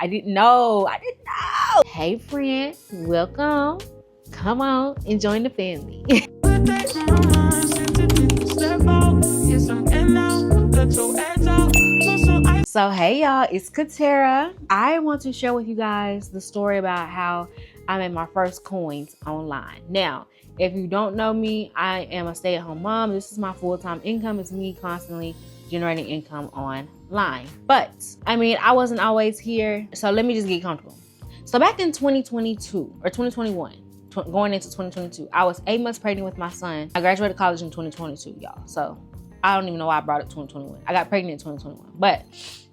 I didn't know. Hey friend, welcome. Come on and join the family. So hey y'all, it's Katera. I want to share with you guys the story about how I made my first coins online. Now, if you don't know me, I am a stay-at-home mom. This is my full-time income. It's me constantly generating income online. But I mean, I wasn't always here, so let me just get comfortable. So back in 2022 or 2021, going into 2022, I was 8 months pregnant with my son. I graduated college in 2022, y'all. So I don't even know why I brought up 2021. I got pregnant in 2021, but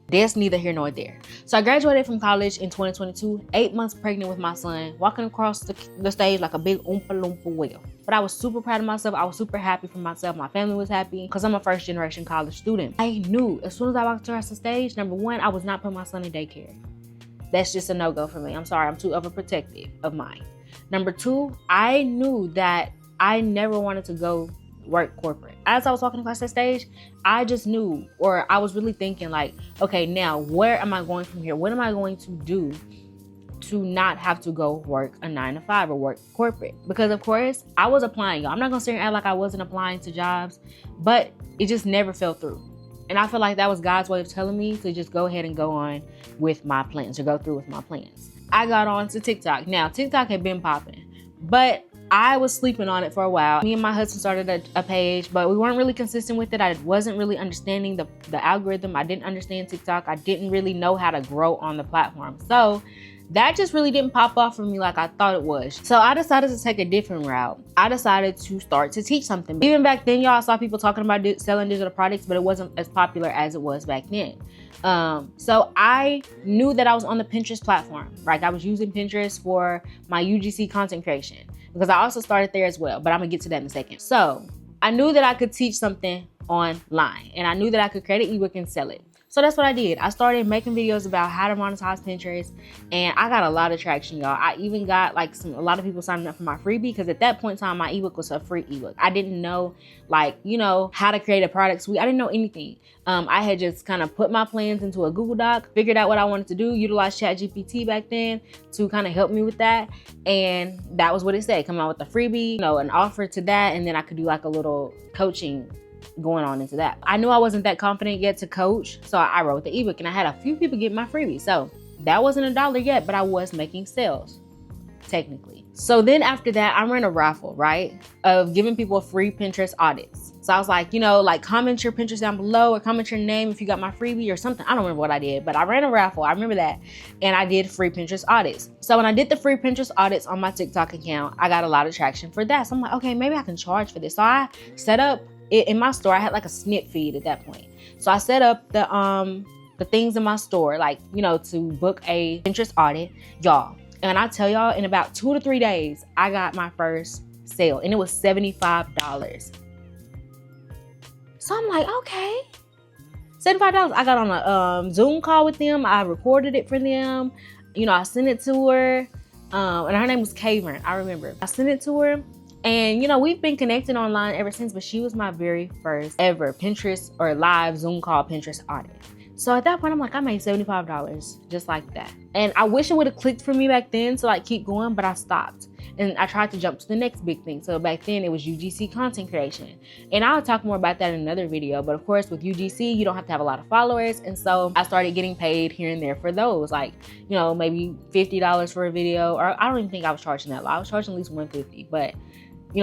that's neither here nor there. So I graduated from college in 2022, 8 months pregnant with my son, walking across the stage like a big Oompa Loompa whale. But I was super proud of myself. I was super happy for myself. My family was happy because I'm a first generation college student. I knew as soon as I walked across the stage, number one, I was not putting my son in daycare. That's just a no-go for me. I'm sorry, I'm too overprotective of mine. Number two, I knew that I never wanted to go work corporate. As I was walking across that stage, I just knew, or I was really thinking like, okay, now where am I going from here? What am I going to do to not have to go work a 9 to 5 or work corporate? Because of course I was applying, y'all. I'm not gonna sit here and act like I wasn't applying to jobs, but it just never fell through. And I feel like that was God's way of telling me to just go ahead and go on with my plans, or go through with my plans. I got on to TikTok. Now, TikTok had been popping, but I was sleeping on it for a while. Me and my husband started a page, but we weren't really consistent with it. I wasn't really understanding the algorithm. I didn't understand TikTok. I didn't really know how to grow on the platform. So that just really didn't pop off for me like I thought it was. So I decided to take a different route. I decided to start to teach something. Even back then, y'all, I saw people talking about selling digital products, but it wasn't as popular as it was back then. So I knew that I was on the Pinterest platform, right? I was using Pinterest for my UGC content creation because I also started there as well, but I'm gonna get to that in a second. So I knew that I could teach something online, and I knew that I could create an ebook and sell it. So that's what I did. I started making videos about how to monetize Pinterest, and I got a lot of traction, y'all. I even got like a lot of people signing up for my freebie, because at that point in time, my ebook was a free ebook. I didn't know, like, how to create a product suite. I didn't know anything. I had just kind of put my plans into a Google Doc, figured out what I wanted to do, utilized ChatGPT back then to kind of help me with that. And that was what it said. Come out with a freebie, an offer to that, and then I could do like a little coaching going on into that. I knew I wasn't that confident yet to coach, so I wrote the ebook, and I had a few people get my freebie. So that wasn't $1 yet, but I was making sales, technically. So then after that, I ran a raffle, right, of giving people free Pinterest audits. So I was like, comment your Pinterest down below, or comment your name if you got my freebie or something. I don't remember what I did, but I ran a raffle. I remember that. And I did free Pinterest audits. So when I did the free Pinterest audits on my TikTok account, I got a lot of traction for that. So I'm like, okay, maybe I can charge for this. So I set up in my store. I had like a snip feed at that point. So I set up the things in my store, like, to book a Pinterest audit, y'all. And I tell y'all, in about 2 to 3 days, I got my first sale, and it was $75. So I'm like, okay, $75. I got on a Zoom call with them. I recorded it for them. I sent it to her, and her name was Kavern. I remember. I sent it to her. And, we've been connected online ever since, but she was my very first ever Pinterest or live Zoom call Pinterest audit. So at that point, I'm like, I made $75 just like that. And I wish it would have clicked for me back then to like keep going, but I stopped. And I tried to jump to the next big thing. So back then it was UGC content creation. And I'll talk more about that in another video. But of course, with UGC, you don't have to have a lot of followers. And so I started getting paid here and there for those, like, maybe $50 for a video, or I don't even think I was charging that low. I was charging at least $150, but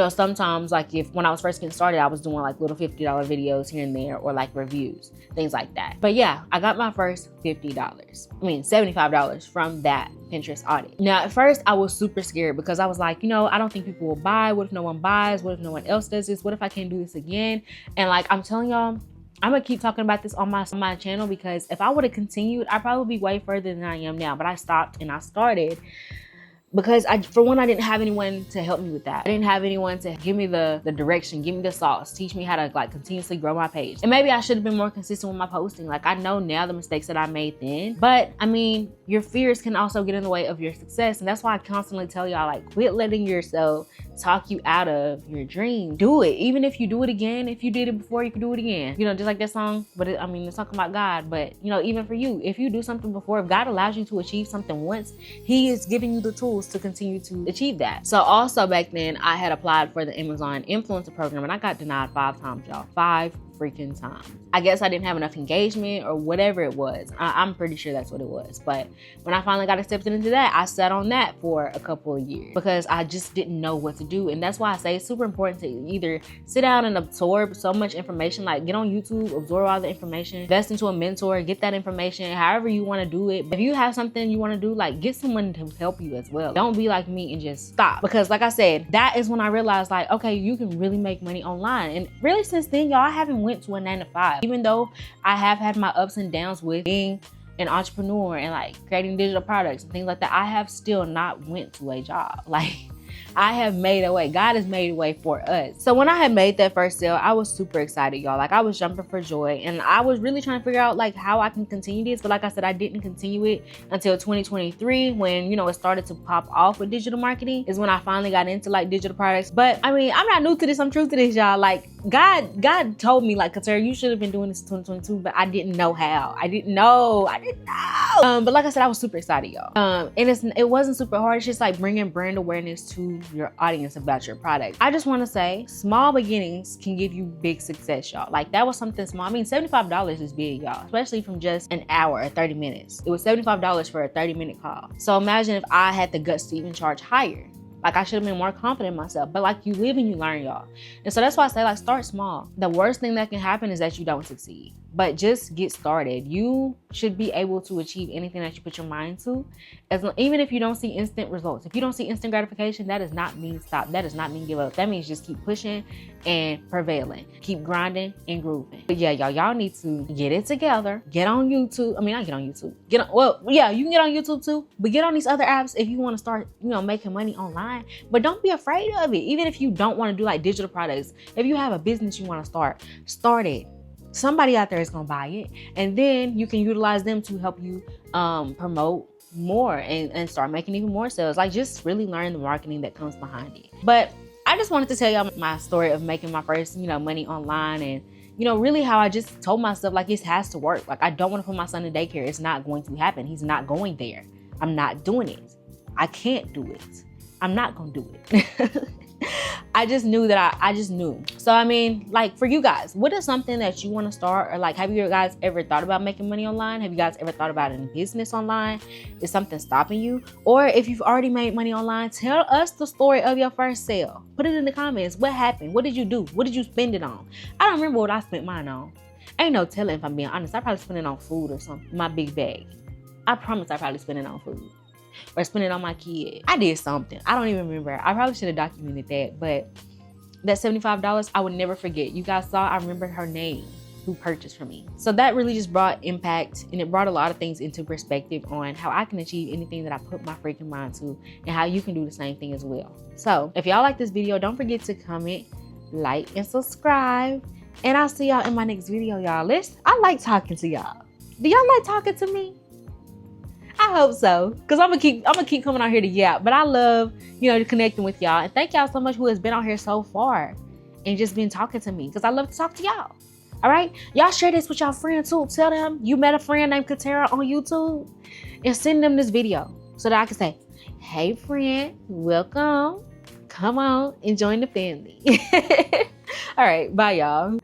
sometimes, like, when I was first getting started, I was doing like little $50 videos here and there, or like reviews, things like that. But yeah, I got my first $75 from that Pinterest audit. Now, at first I was super scared, because I was like, I don't think people will buy. What if no one buys? What if no one else does this? What if I can't do this again? And like, I'm telling y'all, I'm gonna keep talking about this on my channel, because if I would have continued, I'd probably be way further than I am now. But I stopped and I started because for one, I didn't have anyone to help me with that. I didn't have anyone to give me the direction, give me the sauce, teach me how to like continuously grow my page. And maybe I should have been more consistent with my posting. Like, I know now the mistakes that I made then, but I mean, your fears can also get in the way of your success. And that's why I constantly tell y'all, like, quit letting yourself talk you out of your dream, do it. Even if you do it again, if you did it before, you can do it again. You know, just like that song, but it's talking about God. But you know, even for you, if you do something before, if God allows you to achieve something once, he is giving you the tools to continue to achieve that. So also back then, I had applied for the Amazon influencer program and I got denied 5 times, y'all. 5 freaking times. I guess I didn't have enough engagement or whatever it was. I'm pretty sure that's what it was. But when I finally got accepted into that, I sat on that for a couple of years because I just didn't know what to do. And that's why I say it's super important to either sit down and absorb so much information, like get on YouTube, absorb all the information, invest into a mentor, get that information, however you want to do it. If you have something you want to do, like get someone to help you as well. Don't be like me and just stop. Because like I said, that is when I realized like, okay, you can really make money online. And really since then, y'all, I haven't went to a 9-to-5. Even though I have had my ups and downs with being an entrepreneur and like creating digital products and things like that, I have still not went to a job. Like I have made a way. God has made a way for us. So when I had made that first sale, I was super excited, y'all. Like I was jumping for joy and I was really trying to figure out like how I can continue this. But like I said, I didn't continue it until 2023 when, you know, it started to pop off with digital marketing is when I finally got into like digital products. But I mean, I'm not new to this. I'm true to this, y'all. Like God told me like, Katera, you should have been doing this in 2022, but I didn't know how. I didn't know. But like I said, I was super excited, y'all. And it wasn't super hard. It's just like bringing brand awareness to your audience about your product. I just want to say small beginnings can give you big success, y'all. Like that was something small. I mean, $75 is big, y'all, especially from just an hour or 30 minutes. It was $75 for a 30-minute call. So imagine if I had the guts to even charge higher. Like I should have been more confident in myself. But like you live and you learn, y'all. And so that's why I say like start small. The worst thing that can happen is that you don't succeed. But just get started. You should be able to achieve anything that you put your mind to. Even if you don't see instant results. If you don't see instant gratification, that does not mean stop. That does not mean give up. That means just keep pushing and prevailing. Keep grinding and grooving. But yeah, y'all need to get it together. Get on YouTube. I mean, not get on YouTube. You can get on YouTube too. But get on these other apps if you want to start, you know, making money online. But don't be afraid of it. Even if you don't want to do like digital products. If you have a business you want to start it. Somebody out there is gonna buy it, and then you can utilize them to help you promote more and start making even more sales. Like just really learn the marketing that comes behind it. But I just wanted to tell y'all my story of making my first, you know, money online, and you know, really how I just told myself like it has to work. Like I don't want to put my son in daycare. It's not going to happen. He's not going there. I'm not doing it. I can't do it. I'm not gonna do it. I just knew that I just knew. So I mean, like for you guys, what is something that you want to start, or like have you guys ever thought about making money online? Have you guys ever thought about a business online? Is something stopping you? Or if you've already made money online, tell us the story of your first sale. Put it in the comments. What happened? What did you do? What did you spend it on? I don't remember what I spent mine on. Ain't no telling if I'm being honest. I probably spent it on food or something. My big bag. I promise I probably spent it on food. Or spend it on my kid. I did something. I don't even remember. I probably should have documented that. But that $75, I would never forget. You guys saw, I remember her name who purchased from me. So that really just brought impact, and it brought a lot of things into perspective on how I can achieve anything that I put my freaking mind to, and how you can do the same thing as well. So if y'all like this video, don't forget to comment, like, and subscribe. And I'll see y'all in my next video, y'all. I like talking to y'all. Do y'all like talking to me? I hope so, because I'm gonna keep coming out here to yap. But I love, you know, connecting with y'all. And thank y'all so much who has been out here so far and just been talking to me, because I love to talk to y'all. All right, y'all share this with y'all friends too. Tell them you met a friend named Katera on YouTube, and send them this video so that I can say, hey friend, welcome, come on and join the family. All right, bye y'all.